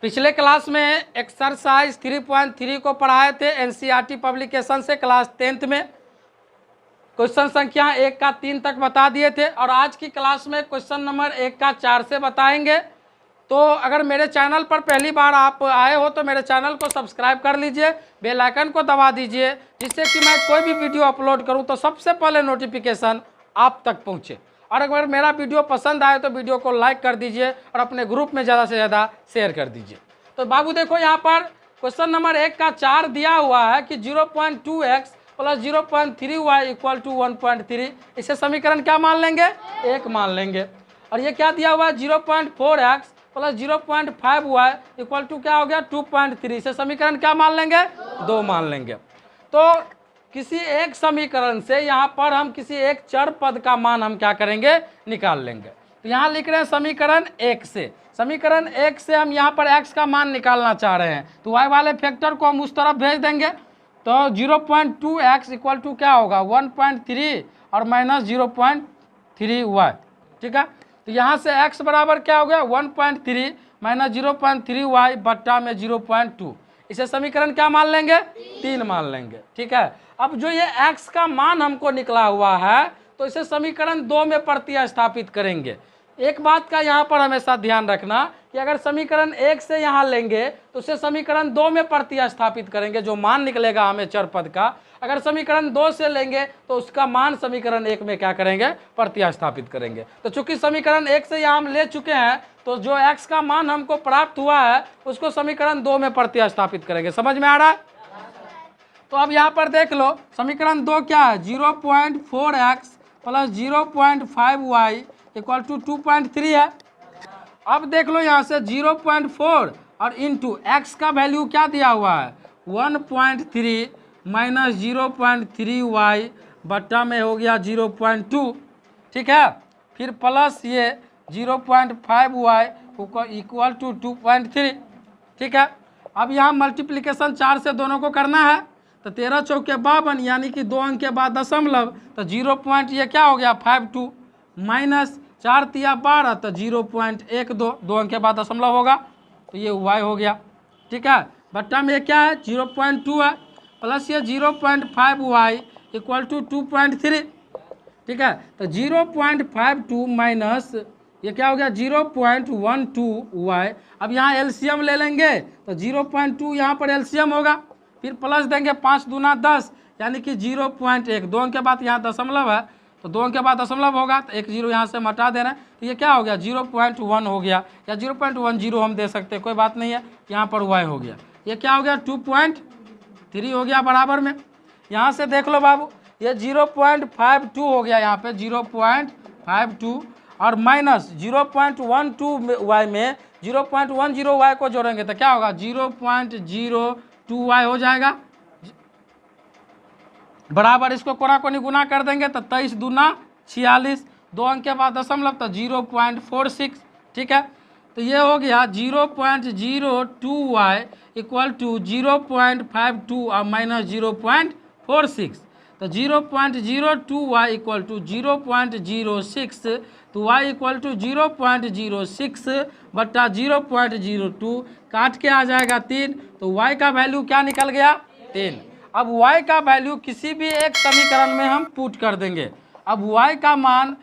पिछले क्लास में एक्सरसाइज 3.3 को पढ़ाए थे एनसीईआरटी पब्लिकेशन से क्लास 10th में। क्वेश्चन संख्या 1 का 3 तक बता दिए थे और आज की क्लास में क्वेश्चन नंबर 1 का 4 से बताएंगे। तो अगर मेरे चैनल पर पहली बार आप आए हो तो मेरे चैनल को सब्सक्राइब कर लीजिए, बेल आइकन को दबा दीजिए, जिससे कि मैं कोई भी वीडियो अपलोड करूं तो सबसे पहले नोटिफिकेशन आप तक पहुंचे। और अगर मेरा वीडियो पसंद आए तो वीडियो को लाइक कर दीजिए और अपने ग्रुप में ज़्यादा से ज़्यादा शेयर कर दीजिए। तो बाबू देखो यहाँ पर क्वेश्चन नंबर 1 का 4 दिया हुआ है कि 0.2x plus 0.3y equal to 1.3। इसे समीकरण क्या मान लेंगे? 1 मान लेंगे। और ये क्या दिया हुआ है? 0.4x plus 0.5y equal to क्या हो गया? 2.3। इसे समीकरण क्या मान लेंगे? 2 मान लेंगे। तो किसी एक समीकरण से यहाँ पर हम किसी एक चर पद का मान हम क्या करेंगे? निकाल लेंगे। तो यहाँ लिख रहे हैं समीकरण 1 से। समीकरण 1 से हम यहाँ पर x का मान निकालना चाह रहे हैं, तो y वाले फैक्टर को हम उस तरफ भेज देंगे। तो 0.2x इक्वल टू क्या होगा? 1.3 और माइनस 0.3y। ठीक है, तो यहाँ से x बराबर क्या हो गया? 1.3 माइनस 0.3y बट्टा में 0.2। इसे समीकरण क्या मान लेंगे? 3 मान लेंगे। ठीक है, अब जो ये x का मान हमको निकला हुआ है तो इसे समीकरण 2 में प्रतिस्थापित करेंगे। एक बात का यहाँ पर हमेशा ध्यान रखना कि अगर समीकरण 1 से यहाँ लेंगे तो उसे समीकरण 2 में प्रतिस्थापित करेंगे, जो मान निकलेगा हमें चर पद का। अगर समीकरण 2 से लेंगे तो उसका मान समीकरण 1 में क्या करेंगे? प्रतिस्थापित करेंगे। तो चूंकि समीकरण 1 से यहाँ हम ले चुके हैं तो जो x का मान हमको प्राप्त हुआ है उसको समीकरण 2 में प्रतिस्थापित करेंगे। समझ में आ रहा है? तो अब यहाँ पर देख लो समीकरण 2 क्या है? 0.4x plus 0.5y equal to 2.3 है। अब देख लो यहाँ से 0.4 और इंटू एक्स का वैल्यू क्या दिया हुआ है? 1.3 माइनस 0.3y बट्टा में हो गया 0.2। ठीक है, फिर प्लस ये 0.5y इक्वल टू 2.3। ठीक है, अब यहाँ मल्टीप्लिकेशन 4 से दोनों को करना है। तो 13 चौके 52 यानी कि 2 अंक के बाद दशमलव, तो 0. ये क्या हो गया? 52 माइनस 4 तिया 12 तो 0.12, 2 अंक के बाद दशमलव होगा तो ये y हो गया। ठीक है, बट्टा में ये क्या है? 0.2 है प्लस ये 0.5y इक्वल टू 2.3। ठीक है, तो 0.52 माइनस ये क्या हो गया? 0.12y। अब यहाँ एलसीएम ले लेंगे तो 0.2 यहाँ पर एलसीएम होगा, फिर प्लस देंगे 5 दूना 10 यानी कि 0.1। 2 अंक के बाद यहाँ दशमलव है तो 2 अंक के बाद दशमलव होगा तो 1 0 यहाँ से हटा दे रहे हैं तो ये क्या हो गया? 0.1 हो गया या 0.10 हम दे सकते हैं, कोई बात नहीं है। यहाँ पर y हो गया, ये क्या हो गया? 2.3 हो गया बराबर में। यहाँ से देख लो बाबू ये 0.52 हो गया, यहाँ पे 0.52 और माइनस 0.12y में 0.10y को जोड़ेंगे तो क्या होगा? 0.02y हो जाएगा बराबर। इसको कोना कोनी गुना कर देंगे तो 23 दूना 46, 2 अंक के बाद दशमलव तो 0.46। ठीक है, तो ये हो गया 0.02y इक्वल टू 0.52 और माइनस 0.46। तो 0.02y इक्वल टू 0.06, तो y इक्वल टू 0.06 बट्टा 0.02 काट के आ जाएगा 3, तो y का वैल्यू क्या निकल गया? 3। अब y का वैल्यू किसी भी एक समीकरण में हम पुट कर देंगे। अब y का मान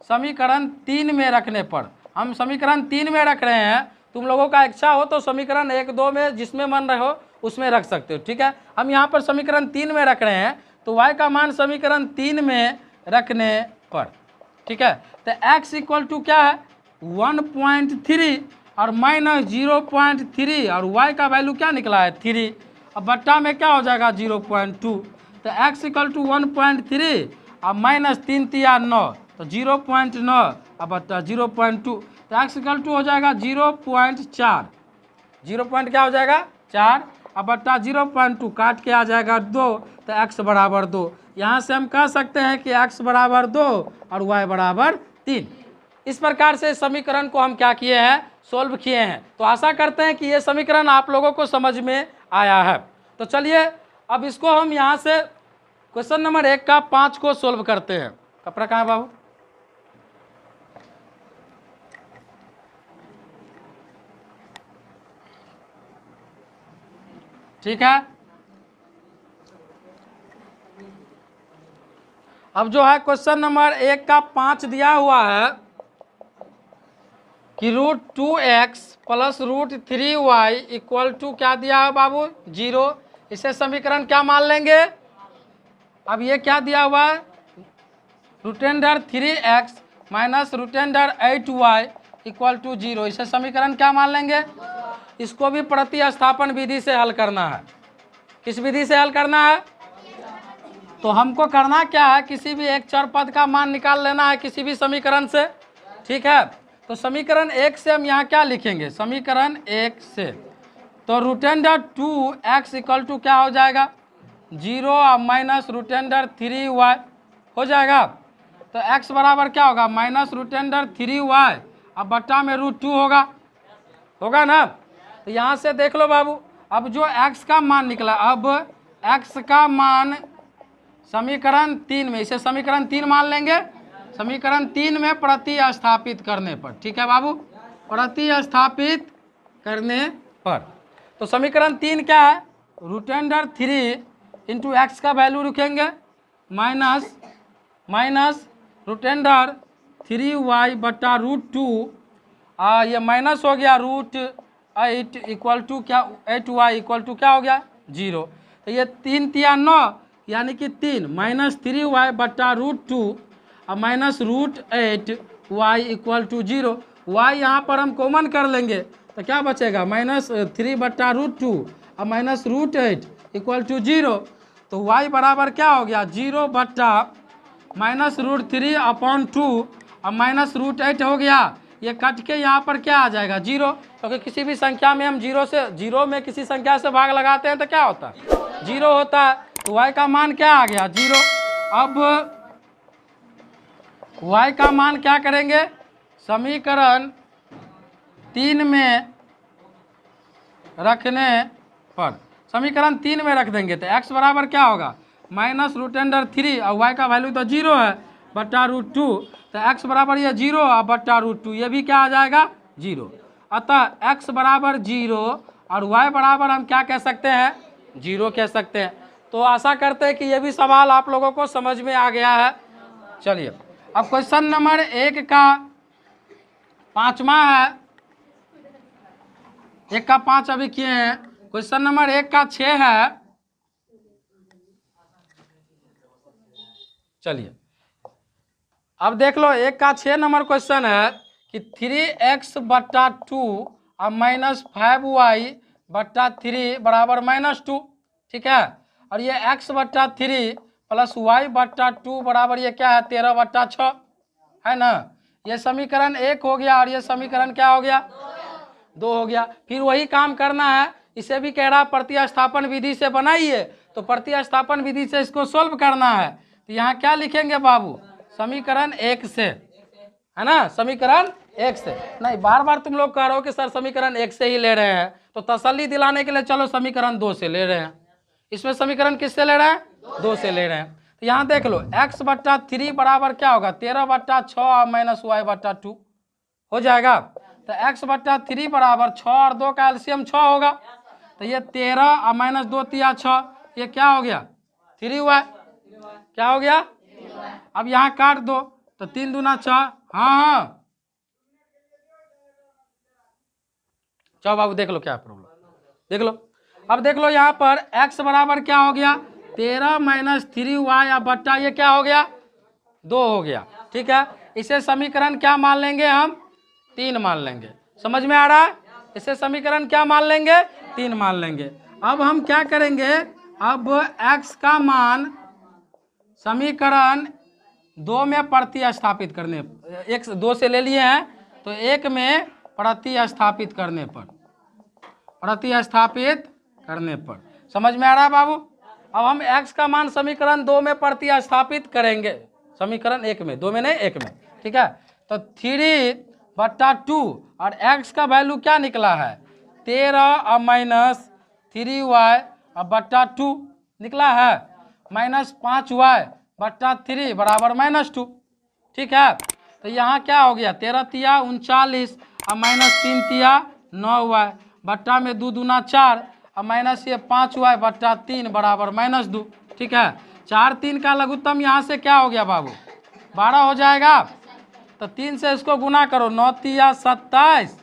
समीकरण 3 में रखने पर, हम समीकरण 3 में रख रहे हैं, तुम लोगों का इच्छा हो तो समीकरण 1 2 में जिसमें मन रहो उसमें रख सकते हो। ठीक है, हम यहाँ पर समीकरण 3 में रख रहे हैं तो y का मान समीकरण 3 में रखने पर, ठीक है, तो x इक्वल टू क्या है? 1.3 और माइनस 0.3 और y का वैल्यू क्या निकला है? 3। अब बट्टा में क्या हो जाएगा? 0.2। तो x इक्वल टू 1.3 और माइनस 3 तिया 9 तो 0.9 और बट्टा 0.2 तो x इक्वल टू हो जाएगा 0.4। 0 क्या हो जाएगा? 4 और बट्टा 0.2 काट के आ जाएगा 2 तो x बराबर 2। यहाँ से हम कह सकते हैं कि x बराबर 2 और y बराबर 3। इस प्रकार से समीकरण को हम क्या किए हैं? सोल्व किए हैं। तो आशा करते हैं कि ये समीकरण आप लोगों को समझ में आया है। तो चलिए अब इसको हम यहाँ से क्वेश्चन नंबर 1 का 5 को सोल्व करते हैं। कपड़ा कहाँ है बाबू? ठीक है। अब जो है क्वेश्चन नंबर 1 का 5 दिया हुआ है कि √2x plus √3y equal to क्या दिया है बाबू 0। इसे समीकरण क्या मान लेंगे। अब ये क्या दिया हुआ है √3x minus √8y equal to 0। इसे समीकरण क्या मान लेंगे। इसको भी प्रतिस्थापन विधि से हल करना है। किस विधि से हल करना है। तो हमको करना क्या है, किसी भी एक चर पद का मान निकाल लेना है किसी भी समीकरण से। ठीक है, तो समीकरण 1 से हम यहाँ क्या लिखेंगे, समीकरण 1 से तो √2x इक्वल टू क्या हो जाएगा 0 माइनस √3y हो जाएगा। तो x बराबर क्या होगा माइनस √3y अब बट्टा में √2 होगा ना। तो यहाँ से देख लो बाबू, अब जो x का मान निकला, अब x का मान समीकरण 3 में, इसे समीकरण 3 मान लेंगे। समीकरण 3 में प्रतिस्थापित करने पर, ठीक है बाबू, प्रतिस्थापित करने पर तो समीकरण 3 क्या है √3 इंटू एक्स का वैल्यू रखेंगे माइनस √3y बट्टा √2 ये माइनस हो गया √8 इक्वल टू क्या 8y इक्वल टू क्या हो गया 0। तो ये 3 तिया 9 यानी कि 3 माइनस 3y बट्टा √2 और minus √8y equal to 0। y यहाँ पर हम कॉमन कर लेंगे तो क्या बचेगा -3 बट्टा √2 और माइनस √8 इक्वल टू 0। तो y बराबर क्या हो गया 0 बट्टा माइनस √3 अपॉन 2 और माइनस √8 हो गया। ये कट के यहाँ पर क्या आ जाएगा 0, क्योंकि किसी भी संख्या में हम 0 में किसी संख्या से भाग लगाते हैं तो क्या होता है 0 होता है। तो y का मान क्या आ गया 0। अब y का मान क्या करेंगे समीकरण 3 में रखने पर, समीकरण 3 में रख देंगे तो x बराबर क्या होगा माइनस √3 और y का वैल्यू तो 0 है बट्टा √2 तो x बराबर ये 0 और बट्टा √2 ये भी क्या आ जाएगा 0। अतः x बराबर 0 और y बराबर हम क्या कह सकते हैं 0 कह सकते हैं। तो आशा करते हैं कि ये भी सवाल आप लोगों को समझ में आ गया है। चलिए अब क्वेश्चन नंबर 1 का 5वां है, 1 का 5 अभी किए हैं। क्वेश्चन नंबर 1 का 6 है। चलिए अब देख लो 1 का 6 नंबर क्वेश्चन है कि 3x बट्टा 2 और माइनस 5y बट्टा 3 बराबर -2, ठीक है। और ये x बट्टा 3 प्लस y बट्टा 2 बराबर ये क्या है 13 बट्टा 6 है ना। ये समीकरण 1 हो गया और ये समीकरण क्या हो गया 2 हो गया। फिर वही काम करना है, इसे भी कह रहा प्रतिस्थापन विधि से बनाइए, तो प्रतिस्थापन विधि से इसको सोल्व करना है। तो यहाँ क्या लिखेंगे बाबू समीकरण 1 से, है ना, समीकरण 1 से। नहीं बार बार तुम लोग कह रहे हो कि सर समीकरण 1 से ही ले रहे हैं, तो तसल्ली दिलाने के लिए चलो समीकरण 2 से ले रहे हैं। इसमें समीकरण किससे ले रहे हैं 2 से ले रहे हैं। तो यहाँ देख लो x बट्टा 3 बराबर क्या होगा 13 बट्टा 6 और माइनस y बट्टा 2 हो जाएगा। तो x बट्टा 3 बराबर 6 और 2 का एलसीएम 6 होगा। तो ये 13 और माइनस 2 तिया 6 ये क्या हो गया 3y, क्या हो गया। अब यहाँ काट दो तो 3 दूना 6, हाँ चलो बाबू देख लो क्या प्रॉब्लम, देख लो। अब देख लो यहाँ पर x बराबर क्या हो गया 13 माइनस 3y या बट्टा ये क्या हो गया 2 हो गया, ठीक है। इसे समीकरण क्या मान लेंगे हम 3 मान लेंगे। समझ में आ रहा है, इसे समीकरण क्या मान लेंगे 3 मान लेंगे। अब हम क्या करेंगे, अब x का मान समीकरण 2 में प्रतिस्थापित करने, 1 2 से ले लिए हैं तो 1 में प्रतिस्थापित करने पर, प्रतिस्थापित करने पर। समझ में आ रहा है बाबू। अब हम x का मान समीकरण 2 में प्रतिस्थापित करेंगे, समीकरण 1 में, 2 में नहीं 1 में, ठीक है। तो 3 बट्टा 2 और x का वैल्यू क्या निकला है 13 और माइनस 3y और बट्टा 2 निकला है, माइनस 5y बट्टा 3 बराबर -2, ठीक है। तो यहाँ क्या हो गया 13 तिया 39 और माइनस 3 तिया 9y बट्टा में 2 दूना 4 अब माइनस ये 5y बट्टा 3 बराबर -2। ठीक है, 4 3 का लघुत्तम यहाँ से क्या हो गया बाबू, 12 हो जाएगा। तो 3 से इसको गुना करो, 9 तिया 27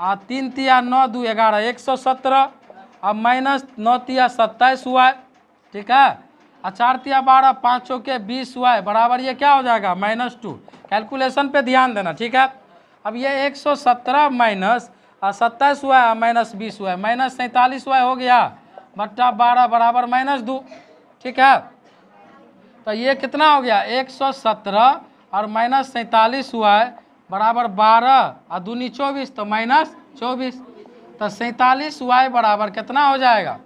और 3 तिया 9 2 11 117। अब -9 तिया 27 हुआ है। ठीक है, और 4 तिया 12 5 चौके 20 हुआ है बराबर ये क्या हो जाएगा -2। कैलकुलेशन पे ध्यान देना। ठीक है, अब ये 117 माइनस 27 हुआ है -20 हुआ है -47 हुआ है, हो गया बट्टा 12 बराबर -2। ठीक है, तो ये कितना हो गया 117 और -47 हुआ है बराबर 12 और दूनी 24 तो -24। तो 47y बराबर कितना हो जाएगा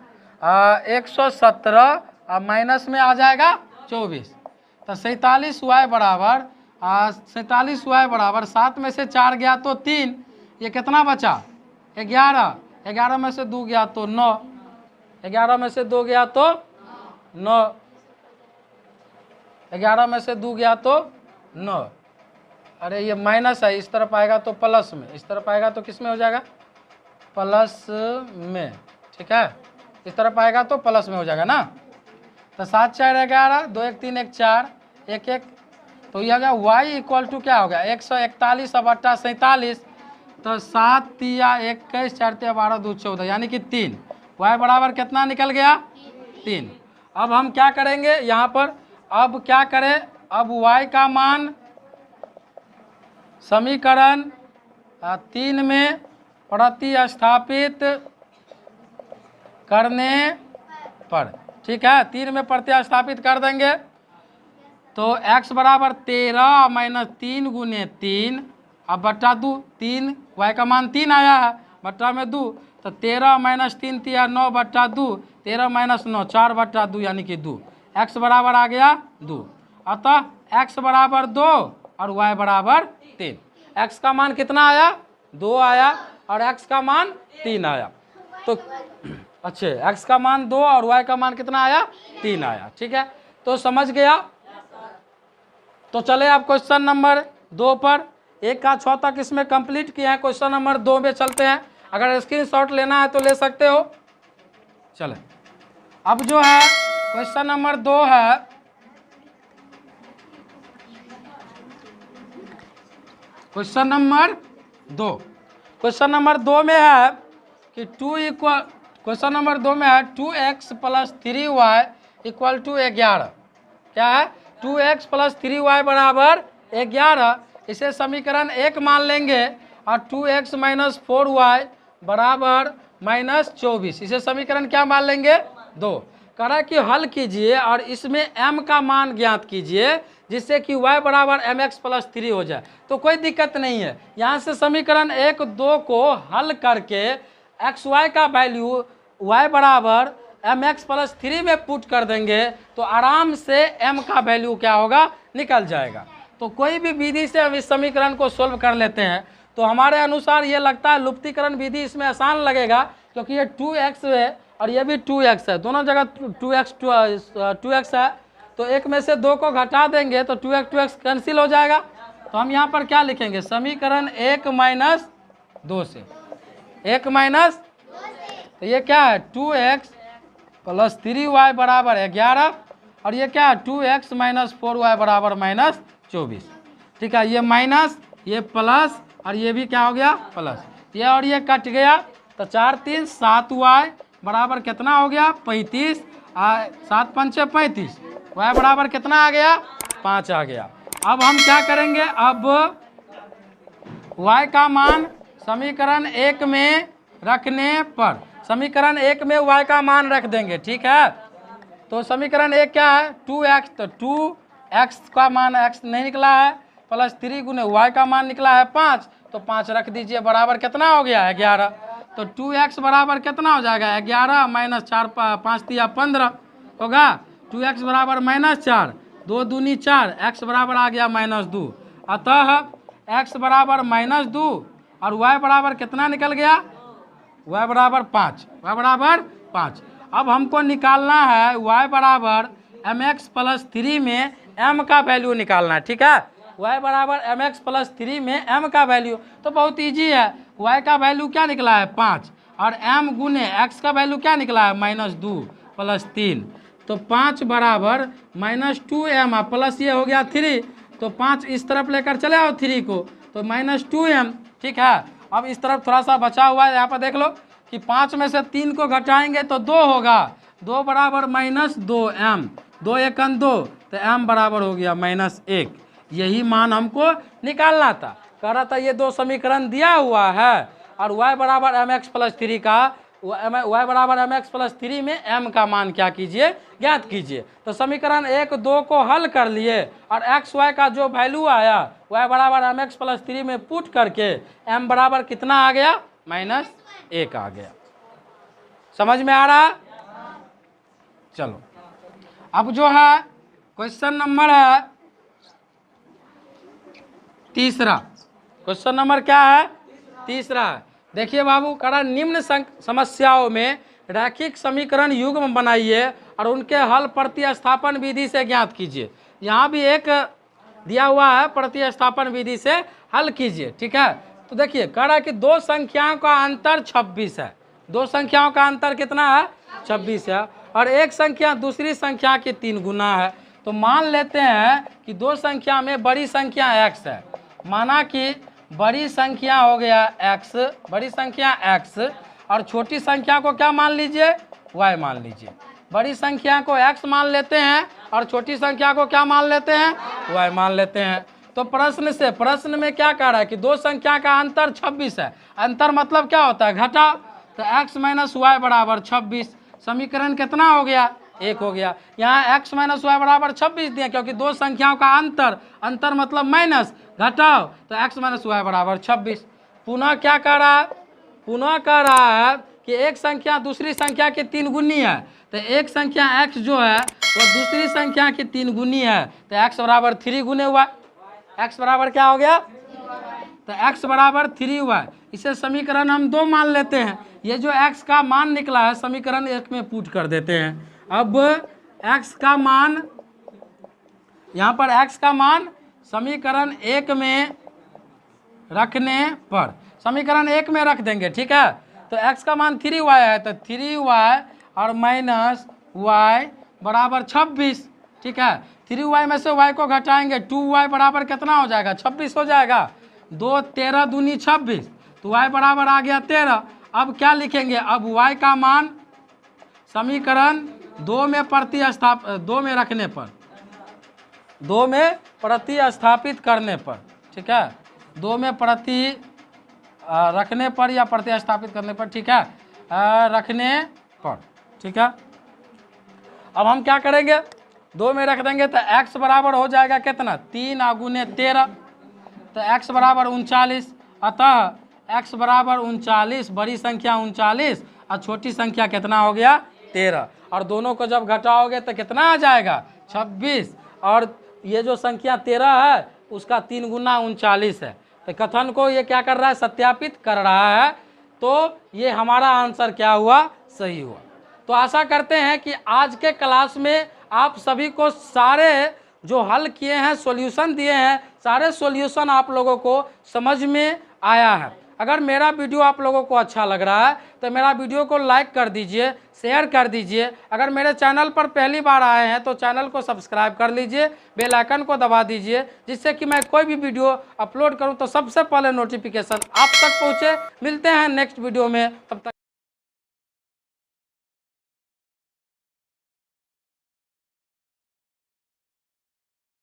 117 और माइनस में आ जाएगा 24। तो 47y बराबर 47y बराबर 7 में से 4 गया तो 3, ये कितना बचा 11, 11 में से 2 गया तो 9, 11 में से 2 गया तो 9, 11 में से 2 गया तो 9। अरे ये माइनस है, इस तरफ आएगा तो प्लस में, इस तरफ आएगा तो किस में हो जाएगा प्लस में। ठीक है, इस तरफ आएगा तो प्लस में हो जाएगा ना। तो 7 4 11 2 1 3 1 4 1 1, तो ये आ गया y इक्वल टू क्या हो गया 141 और बट्टा 47। तो 7 तिया 21 4 तिया 12 2 14 यानी कि 3, y बराबर कितना निकल गया 3। अब हम क्या करेंगे यहाँ पर, अब क्या करें, अब y का मान समीकरण 3 में प्रतिस्थापित करने पर। ठीक है, 3 में प्रतिस्थापित कर देंगे तो x बराबर 13 माइनस 3 गुने 3 अब बट्टा 2, 3 y का मान 3 आया है बट्टा में 2, तो 13 माइनस 3 तिया 9 बट्टा 2, 13 माइनस 9 4 बट्टा 2 यानी कि 2, x बराबर आ गया 2। अतः x बराबर 2 और y बराबर 3। x का मान कितना आया 2 आया और x का मान 3 आया। तो अच्छे, x का मान 2 और y का मान कितना आया 3 आया। ठीक है, तो समझ गया। तो चले आप क्वेश्चन नंबर 2 पर, 1 का 6 तक इसमें कंप्लीट किया है। क्वेश्चन नंबर 2 में चलते हैं, अगर स्क्रीनशॉट लेना है तो ले सकते हो। चले, अब जो है क्वेश्चन नंबर 2 है, क्वेश्चन नंबर 2, क्वेश्चन नंबर 2 में है कि 2 इक्वल, क्वेश्चन नंबर 2 में है 2x plus 3y equal to 11। क्या है 2x प्लस 3y बराबर 11। इसे समीकरण 1 मान लेंगे और 2x माइनस 4y बराबर -24, इसे समीकरण क्या मान लेंगे 2। कह रहा है कि हल कीजिए और इसमें m का मान ज्ञात कीजिए जिससे कि y बराबर mx प्लस 3 हो जाए। तो कोई दिक्कत नहीं है, यहाँ से समीकरण 1 2 को हल करके xy का वैल्यू y बराबर mx प्लस 3 में पुट कर देंगे तो आराम से m का वैल्यू क्या होगा निकल जाएगा। तो कोई भी विधि से हम इस समीकरण को सोल्व कर लेते हैं। तो हमारे अनुसार ये लगता है लुप्तीकरण विधि इसमें आसान लगेगा, क्योंकि ये 2x है और ये भी 2x है, दोनों जगह 2x है। तो एक में से 2 को घटा देंगे तो 2x कैंसिल हो जाएगा। तो हम यहाँ पर क्या लिखेंगे, समीकरण 1 माइनस 2 से 1 माइनस, तो ये क्या है 2x प्लस 3y बराबर 11 और ये क्या है 2x माइनस 4y बराबर -24। ठीक है, ये माइनस ये प्लस और ये भी क्या हो गया प्लस, ये और ये कट गया तो 4 3 7y बराबर कितना हो गया 35, 7 5 35, y बराबर कितना आ गया 5 आ गया। अब हम क्या करेंगे, अब y का मान समीकरण 1 में रखने पर, समीकरण 1 में y का मान रख देंगे। ठीक है, तो समीकरण 1 क्या है 2x, तो 2x का मान x नहीं निकला है प्लस 3 गुने y का मान निकला है 5, तो 5 रख दीजिए बराबर कितना हो गया 11। तो 2x बराबर कितना हो जाएगा 11 माइनस 4 5 तिया 15 होगा, 2x बराबर -4 2 दूनी 4, x बराबर आ गया -2। अतः x बराबर -2 और y बराबर कितना निकल गया y बराबर 5, y बराबर 5। अब हमको निकालना है y बराबर mx प्लस 3 में m का वैल्यू निकालना है। ठीक है, y बराबर mx प्लस 3 में m का वैल्यू तो बहुत ईजी है। y का वैल्यू क्या निकला है 5 और m गुने x का वैल्यू क्या निकला है -2 + 3, तो 5 बराबर -2m प्लस ये हो गया 3, तो 5 इस तरफ लेकर चले आओ 3 को, तो -2m। ठीक है, अब इस तरफ थोड़ा सा बचा हुआ है, यहाँ पर देख लो कि 5 में से 3 को घटाएंगे तो 2 होगा, 2 बराबर -2m, 2 × 2, तो m बराबर हो गया -1। यही मान हमको निकालना था। कह रहा था ये दो समीकरण दिया हुआ है और y बराबर mx + 3 का y बराबर mx + 3 में m का मान क्या कीजिए, ज्ञात कीजिए। तो समीकरण 1, 2 को हल कर लिए और x y का जो वैल्यू आया y बराबर mx + 3 में पुट करके m बराबर कितना आ गया, -1 आ गया। समझ में आ रहा? चलो अब जो है क्वेश्चन नंबर है तीसरा। क्वेश्चन नंबर क्या है, तीसरा है। देखिए बाबू, करा निम्न समस्याओं में रैखिक समीकरण युग्म बनाइए और उनके हल प्रतिस्थापन विधि से ज्ञात कीजिए। यहाँ भी एक दिया हुआ है, प्रतिस्थापन विधि से हल कीजिए। ठीक है, तो देखिए कह रहा है कि दो संख्याओं का अंतर 26 है। दो संख्याओं का अंतर कितना है, 26 है, और एक संख्या दूसरी संख्या के 3 गुना है। तो मान लेते हैं कि दो संख्या में बड़ी संख्या x है। माना कि बड़ी संख्या हो गया x, बड़ी संख्या x, और छोटी संख्या को क्या मान लीजिए, y मान लीजिए। बड़ी संख्या को x मान लेते हैं और छोटी संख्या को क्या मान लेते हैं, y मान लेते हैं। तो प्रश्न में क्या कह रहा है कि दो संख्या का अंतर 26 है। अंतर मतलब क्या होता है, घटाव। तो x - y बराबर 26। समीकरण कितना हो गया, 1 हो गया। यहाँ x - y बराबर 26 दिया क्योंकि दो संख्याओं का अंतर मतलब माइनस, घटाव, तो x - y बराबर 26। पुनः क्या कर रहा है, पुनः कह रहा है कि एक संख्या दूसरी संख्या के 3 गुनी है। तो एक संख्या x जो है वो दूसरी संख्या के 3 गुनी है, तो x बराबर 3 गुने हुआ। x बराबर क्या हो गया, तो x बराबर 3y। इसे समीकरण हम 2 मान लेते हैं। ये जो x का मान निकला है समीकरण 1 में पुट कर देते हैं। अब x का मान, यहाँ पर x का मान समीकरण 1 में रखने पर, समीकरण 1 में रख देंगे। ठीक है, तो x का मान 3y है, तो 3y और -y बराबर 26। ठीक है, 3y में से y को घटाएंगे, 2y बराबर कितना हो जाएगा, 26 हो जाएगा। 2 13 दूनी 26, तो y बराबर आ गया 13। अब क्या लिखेंगे, अब y का मान समीकरण 2 में रखने पर, 2 में प्रतिस्थापित करने पर। ठीक है, 2 में रखने पर या प्रतिस्थापित करने पर। ठीक है, रखने पर। ठीक है, अब हम क्या करेंगे, 2 में रख देंगे तो x बराबर हो जाएगा कितना, 3 × 13, तो x बराबर 39। अतः x बराबर 39, बड़ी संख्या 39 और छोटी संख्या कितना हो गया, 13। और दोनों को जब घटाओगे तो कितना आ जाएगा, 26। और ये जो संख्या 13 है उसका 3 गुना 39 है। तो कथन को ये क्या कर रहा है, सत्यापित कर रहा है। तो ये हमारा आंसर क्या हुआ, सही हुआ। तो आशा करते हैं कि आज के क्लास में आप सभी को सारे जो हल किए हैं, सॉल्यूशन दिए हैं, सारे सॉल्यूशन आप लोगों को समझ में आया है। अगर मेरा वीडियो आप लोगों को अच्छा लग रहा है तो मेरा वीडियो को लाइक कर दीजिए, शेयर कर दीजिए। अगर मेरे चैनल पर पहली बार आए हैं तो चैनल को सब्सक्राइब कर लीजिए, बेल आइकन को दबा दीजिए, जिससे कि मैं कोई भी वीडियो अपलोड करूं तो सबसे पहले नोटिफिकेशन आप तक पहुंचे। मिलते हैं नेक्स्ट वीडियो में, तब तक